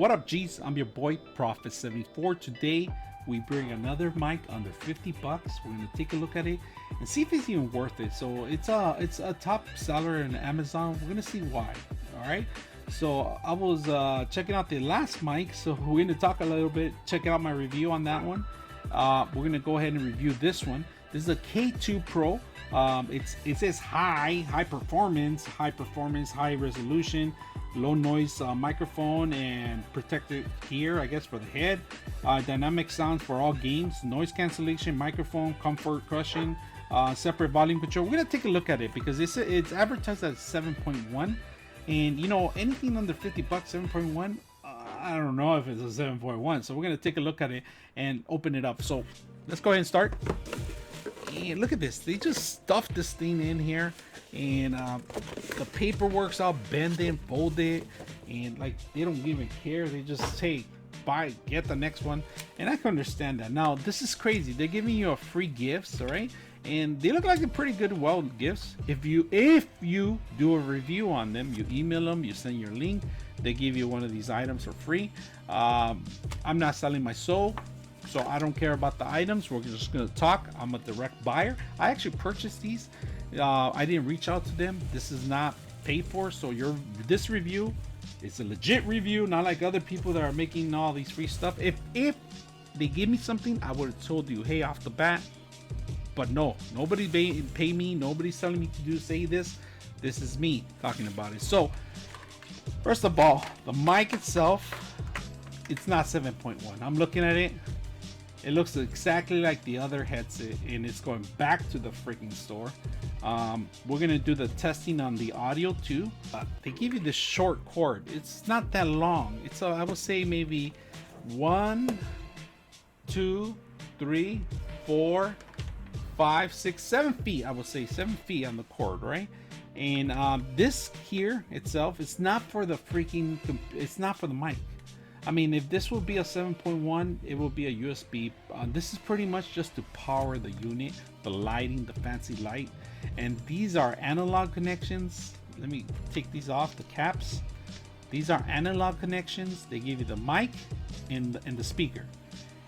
What up, G's? I'm your boy Prophet74. Today we bring another mic under 50 bucks. We're gonna take a look at it and see if it's even worth it. So it's a top seller in Amazon. We're gonna see why. All right. So I was checking out the last mic, so we're gonna talk a little bit. Check out my review on that one. We're gonna go ahead and review this one. This is a K2 Pro. It says high performance, high resolution, low noise microphone, and protected gear, I guess, for the head. Dynamic sounds for all games, noise cancellation, microphone, comfort, cushion, separate volume control. We're gonna take a look at it because it's advertised at 7.1, and you know, anything under 50 bucks, 7.1. I don't know if it's a 7.1, so we're gonna take a look at it and open it up. So let's go ahead and start. And look at this, they just stuffed this thing in here, and the paperwork's all bended, folded, and like they don't even care. They just say buy, get the next one, and I can understand that. Now this is crazy. They're giving you a free gifts, all right, and they look like a pretty good gifts. If you do a review on them, you email them, you send your link, they give you one of these items for free. I'm not selling my soul, so I don't care about the items. We're just gonna talk. I'm a direct buyer. I actually purchased these. I didn't reach out to them. This is not paid for, so this review is a legit review, not like other people that are making all these free stuff. If they give me something, I would have told you, hey, off the bat. But no, nobody pay me. Nobody's telling me to say this. This is me talking about it. So first of all, the mic itself, it's not 7.1. I'm looking at it. It looks exactly like the other headset, and it's going back to the freaking store. We're gonna do the testing on the audio too. They give you this short cord. It's not that long. It's I would say maybe 1, 2, 3, 4, 5, 6, 7 feet. I would say 7 feet on the cord, right? And this here itself, it's not for the freaking. It's not for the mic. I mean, if this would be a 7.1, it will be a USB. This is pretty much just to power the unit, the lighting, the fancy light. And these are analog connections. Let me take these off, the caps. These are analog connections. They give you the mic and the speaker.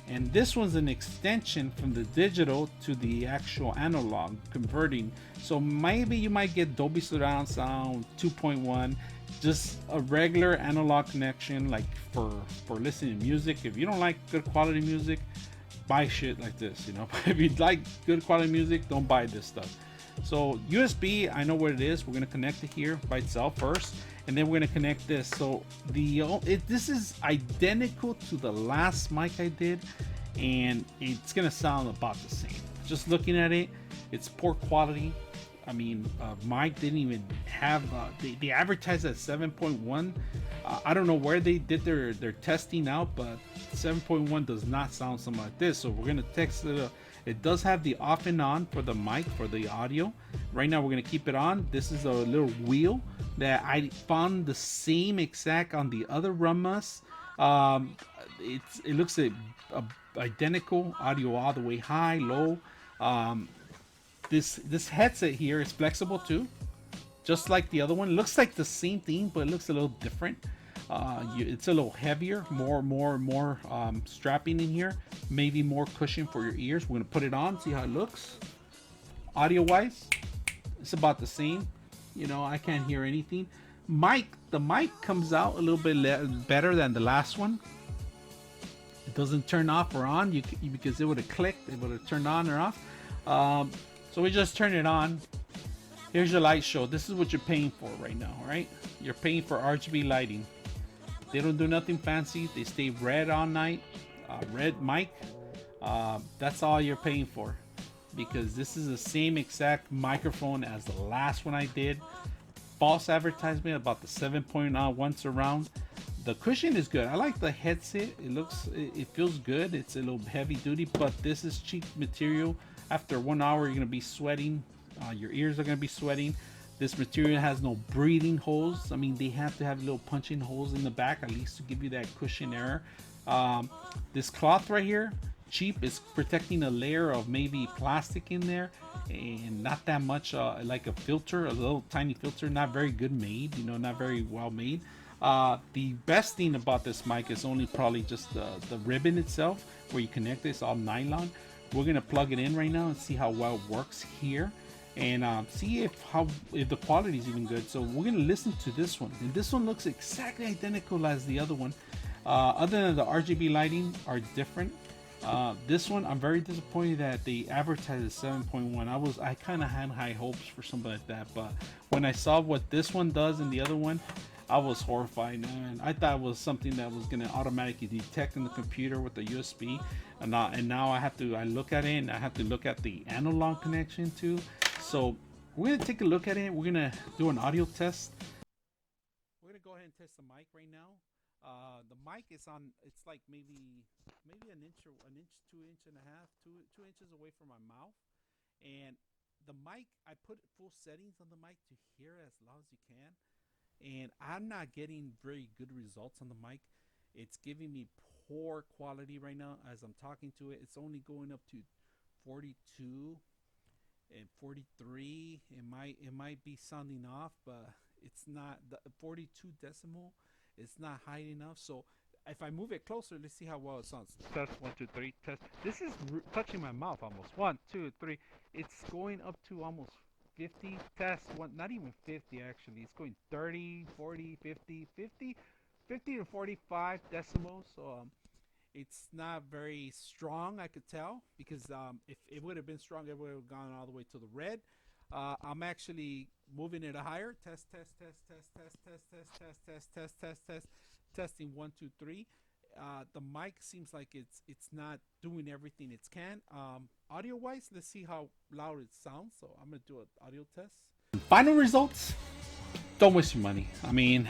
And this one's an extension from the digital to the actual analog, converting. So maybe you might get Dolby Surround Sound 2.1. Just a regular analog connection, like for listening to music. If you don't like good quality music, buy shit like this, you know. If you like good quality music, don't buy this stuff. So USB, I know what it is. We're gonna connect it here by itself first, and then we're gonna connect this. So this is identical to the last mic I did, and it's gonna sound about the same. Just looking at it, it's poor quality. I mean, mic didn't even have, they advertised at 7.1. I don't know where they did their testing out, but 7.1 does not sound something like this. So we're gonna test it. It does have the off and on for the mic, for the audio. Right now we're gonna keep it on. This is a little wheel that I found the same exact on the other Runmus. It looks identical, audio all the way high, low. This headset here is flexible too, just like the other one. It looks like the same thing, but it looks a little different. It's a little heavier, more strapping in here, maybe more cushion for your ears. We're gonna put it on, see how it looks. Audio wise, it's about the same. You know, I can't hear anything. The mic comes out a little bit better than the last one. It doesn't turn off or on because it would have clicked. It would have turned on or off. So we just turn it on. Here's your light show. This is what you're paying for right now, right? You're paying for RGB lighting. They don't do nothing fancy. They stay red all night. Red mic. That's all you're paying for, because this is the same exact microphone as the last one I did. False advertisement about the 7.1 surround. The cushion is good. I like the headset. It feels good. It's a little heavy duty, but this is cheap material. After 1 hour, you're gonna be sweating. Your ears are gonna be sweating. This material has no breathing holes. I mean, they have to have little punching holes in the back, at least to give you that cushion air. This cloth right here, cheap, is protecting a layer of maybe plastic in there, and not that much like a filter, a little tiny filter, not very good made, you know, not very well made. The best thing about this mic is only probably just the ribbon itself, where you connect this all nylon. We're gonna plug it in right now and see how well it works here, and see if the quality is even good. So we're gonna listen to this one, and this one looks exactly identical as the other one, other than the RGB lighting are different. This one, I'm very disappointed that they advertised 7.1. I kind of had high hopes for something like that, but when I saw what this one does and the other one, I was horrified, man. I thought it was something that was gonna automatically detect in the computer with the USB, and now I look at it and I have to look at the analog connection too. So we're gonna take a look at it. We're gonna do an audio test. We're gonna go ahead and test the mic right now. The mic is on. It's like maybe an inch, 2 inch and a half, two inches away from my mouth. And the mic, I put full settings on the mic to hear as loud as you can. And I'm not getting very good results on the mic. It's giving me poor quality right now as I'm talking to it. It's only going up to 42 and 43. It might be sounding off, but it's not. The 42 decimal, it's not high enough. So if I move it closer, let's see how well it sounds. Test 1, 2, 3. Test. This is touching my mouth almost. 1, 2, 3. It's going up to almost 50. Test one, not even 50 actually. It's going 30, 40, 50, 50, 50 to 45 decimals. So it's not very strong, I could tell, because if it would have been strong, it would have gone all the way to the red. I'm actually moving it higher. Test, test, test, test, test, test, test, test, test, test, test, test, testing 1, 2, 3. The mic seems like it's not doing everything it can. Audio wise, let's see how loud it sounds. So I'm gonna do an audio test. Final results. Don't waste your money. I mean,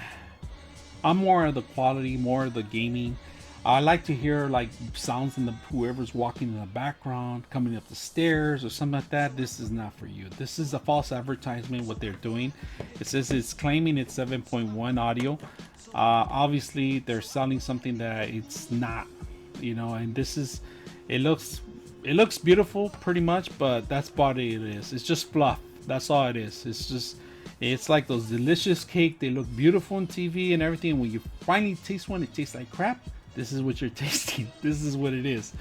I'm more of the quality, more of the gaming. I like to hear like sounds in the whoever's walking in the background, coming up the stairs or something like that. This is not for you. This is a false advertisement. What they're doing, it says it's claiming it's 7.1 audio. Obviously, they're selling something that it's not, And this is, it looks beautiful, pretty much, but that's what it is. It's just fluff. That's all it is. It's like those delicious cake. They look beautiful on TV and everything. And when you finally taste one, it tastes like crap. This is what you're tasting. This is what it is.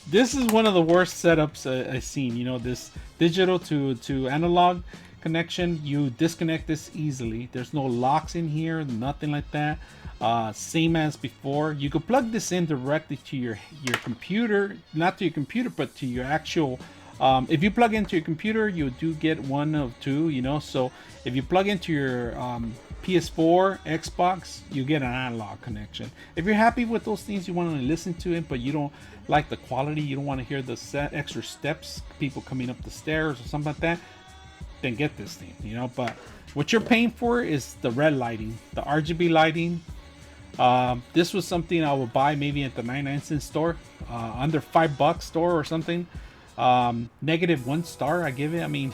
This is one of the worst setups I've seen. This digital to analog connection. You disconnect this easily. There's no locks in here, nothing like that. Same as before. You could plug this in directly to your computer, not to your computer, but to your actual. If you plug into your computer, you do get one of two. So if you plug into your PS4, Xbox, you get an analog connection. If you're happy with those things, you want to listen to it, but you don't like the quality, you don't want to hear the extra steps, people coming up the stairs or something like that, then get this thing, But what you're paying for is the red lighting, the RGB lighting. This was something I would buy maybe at the 99-cent store, under $5 store or something. -1 star, I give it. I mean,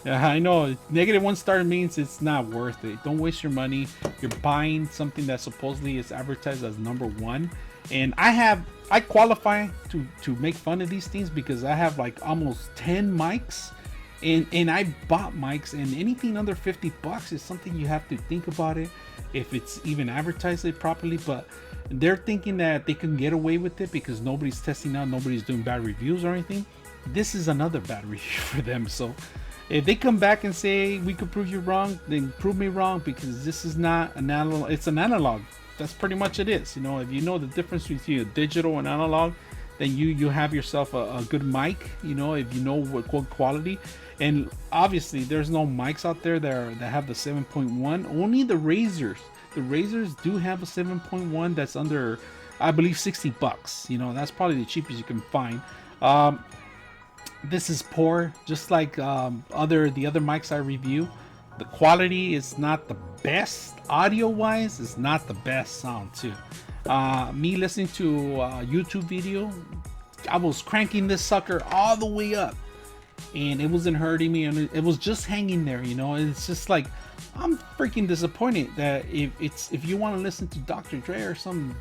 I know -1 star means it's not worth it. Don't waste your money. You're buying something that supposedly is advertised as #1, and I qualify to make fun of these things because I have like almost 10 mics, and I bought mics, and anything under $50 is something you have to think about it if it's even advertised it properly. But they're thinking that they can get away with it because nobody's testing out, nobody's doing bad reviews or anything. This is another bad review for them. So if they come back and say we could prove you wrong, then prove me wrong, because this is not an analog. It's an analog. That's pretty much it is. If you know the difference between digital and analog, then you have yourself a good mic. If you know what quality. And obviously there's no mics out there that have the 7.1. Only the Razors. The Razors do have a 7.1 that's under, I believe, $60. That's probably the cheapest you can find. This is poor, just like the other mics I review. The quality is not the best audio wise. It's not the best sound too. Me listening to a YouTube video, I was cranking this sucker all the way up, and it wasn't hurting me, and it was just hanging there. It's just like, I'm freaking disappointed that if you want to listen to Dr. Dre or some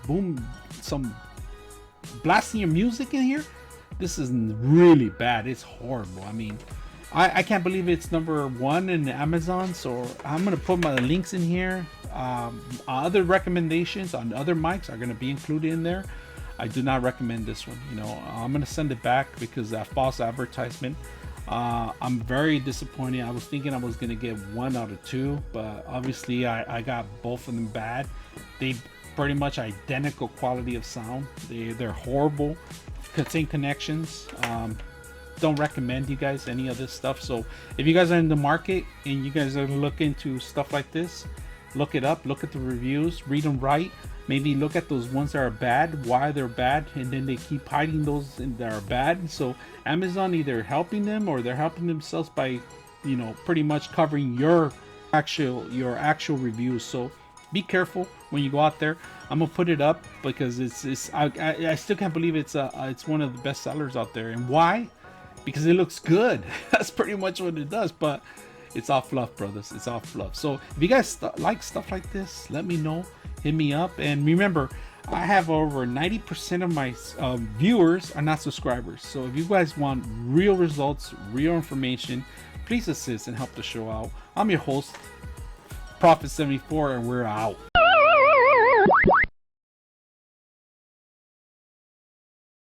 blasting your music in here, this is really bad. It's horrible. I mean, I can't believe it's #1 in Amazon. So I'm gonna put my links in here. Other recommendations on other mics are going to be included in there. I do not recommend this one. You know, I'm going to send it back because that false advertisement. I'm very disappointed. I was thinking I was going to get 1 out of 2, but obviously I got both of them bad. They pretty much identical quality of sound. They're horrible. Contain connections. Don't recommend you guys any of this stuff. So if you guys are in the market and you guys are looking into stuff like this, look it up, look at the reviews, read them right. Maybe look at those ones that are bad, why they're bad, and then they keep hiding those that are bad. So Amazon either helping them or they're helping themselves by, you know, pretty much covering your actual reviews. So be careful when you go out there. I'm gonna put it up because I still can't believe it's one of the best sellers out there. And why? Because it looks good. That's pretty much what it does. But it's all fluff, brothers. It's all fluff. So if you guys like stuff like this, let me know. Hit me up. And remember, I have over 90% of my viewers are not subscribers. So if you guys want real results, real information, please assist and help the show out. I'm your host, Prophet 74, and we're out.